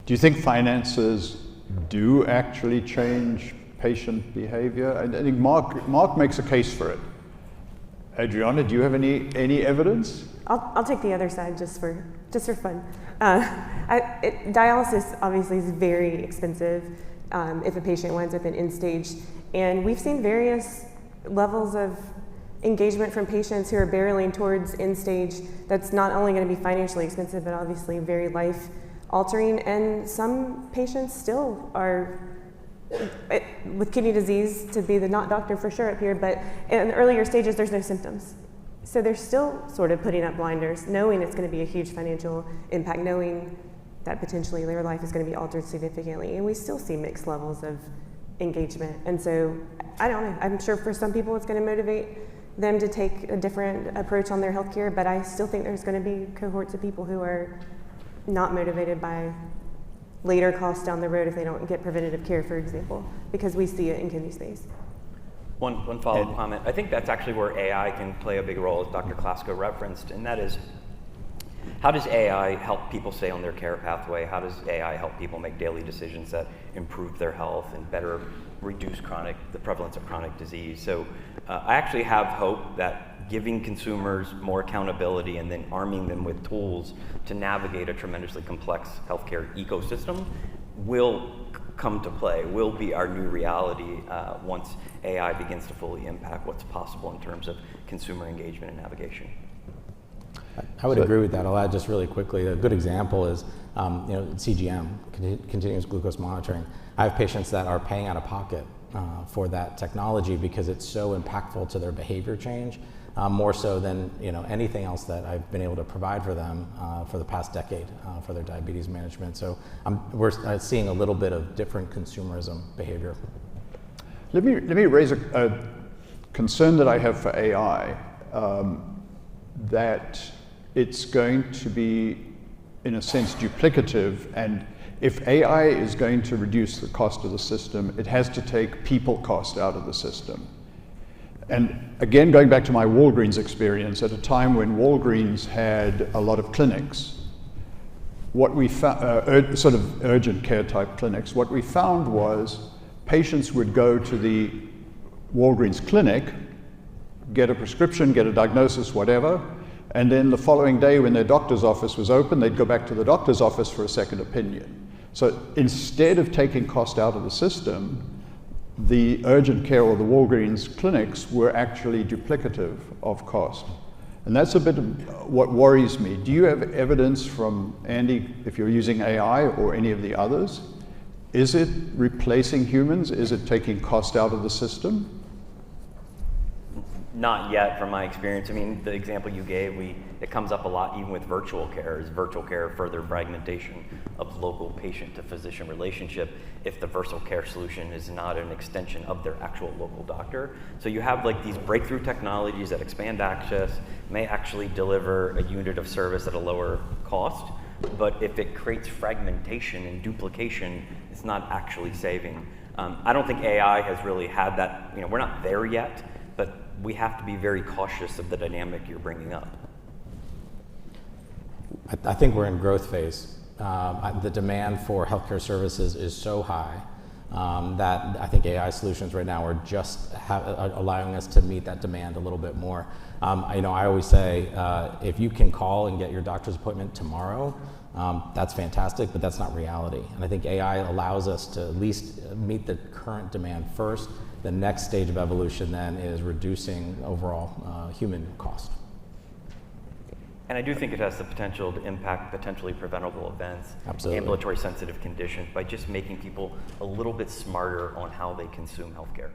Do you think finances do actually change patient behavior? I think Mark makes a case for it. Adriana, do you have any evidence? I'll take the other side just for fun. Dialysis obviously is very expensive if a patient winds up in end stage, and we've seen various levels of engagement from patients who are barreling towards end stage. That's not only going to be financially expensive, but obviously very life altering. And some patients still are with kidney disease, to be the not doctor for sure up here, but in the earlier stages there's no symptoms. So they're still sort of putting up blinders, knowing it's going to be a huge financial impact, knowing that potentially their life is going to be altered significantly. And we still see mixed levels of engagement. And so, I don't know, I'm sure for some people it's going to motivate them to take a different approach on their healthcare, but I still think there's going to be cohorts of people who are not motivated by later costs down the road if they don't get preventative care, for example, because we see it in kidney space. One follow-up comment. I think that's actually where AI can play a big role, as Dr. Klasko referenced, and that is, how does AI help people stay on their care pathway? How does AI help people make daily decisions that improve their health and better reduce the prevalence of chronic disease? So I actually have hope that giving consumers more accountability and then arming them with tools to navigate a tremendously complex healthcare ecosystem will come to play, will be our new reality once AI begins to fully impact what's possible in terms of consumer engagement and navigation. I would agree with that. I'll add just really quickly, a good example is CGM, continuous glucose monitoring. I have patients that are paying out of pocket for that technology because it's so impactful to their behavior change, more so than anything else that I've been able to provide for them for the past decade for their diabetes management. So we're seeing a little bit of different consumerism behavior. Let me raise a concern that I have for AI, that it's going to be, in a sense, duplicative, and if AI is going to reduce the cost of the system, it has to take people cost out of the system. And again, going back to my Walgreens experience, at a time when Walgreens had a lot of clinics, what we found, sort of urgent care type clinics, what we found was patients would go to the Walgreens clinic, get a prescription, get a diagnosis, whatever, and then the following day when their doctor's office was open, they'd go back to the doctor's office for a second opinion. So instead of taking cost out of the system, the urgent care or the Walgreens clinics were actually duplicative of cost. And that's a bit of what worries me. Do you have evidence from, Andy, if you're using AI or any of the others, is it replacing humans? Is it taking cost out of the system? Not yet, from my experience. I mean, the example you gave, it comes up a lot even with virtual care. Is virtual care further fragmentation of local patient to physician relationship if the virtual care solution is not an extension of their actual local doctor? So you have like these breakthrough technologies that expand access, may actually deliver a unit of service at a lower cost, but if it creates fragmentation and duplication, it's not actually saving. I don't think AI has really had that, we're not there yet, but we have to be very cautious of the dynamic you're bringing up. I think we're in growth phase. The demand for healthcare services is so high that I think AI solutions right now are just allowing us to meet that demand a little bit more. I always say, if you can call and get your doctor's appointment tomorrow, that's fantastic, but that's not reality. And I think AI allows us to at least meet the current demand first. The next stage of evolution then is reducing overall human cost. And I do think it has the potential to impact potentially preventable events, Absolutely. ambulatory sensitive conditions, by just making people a little bit smarter on how they consume healthcare.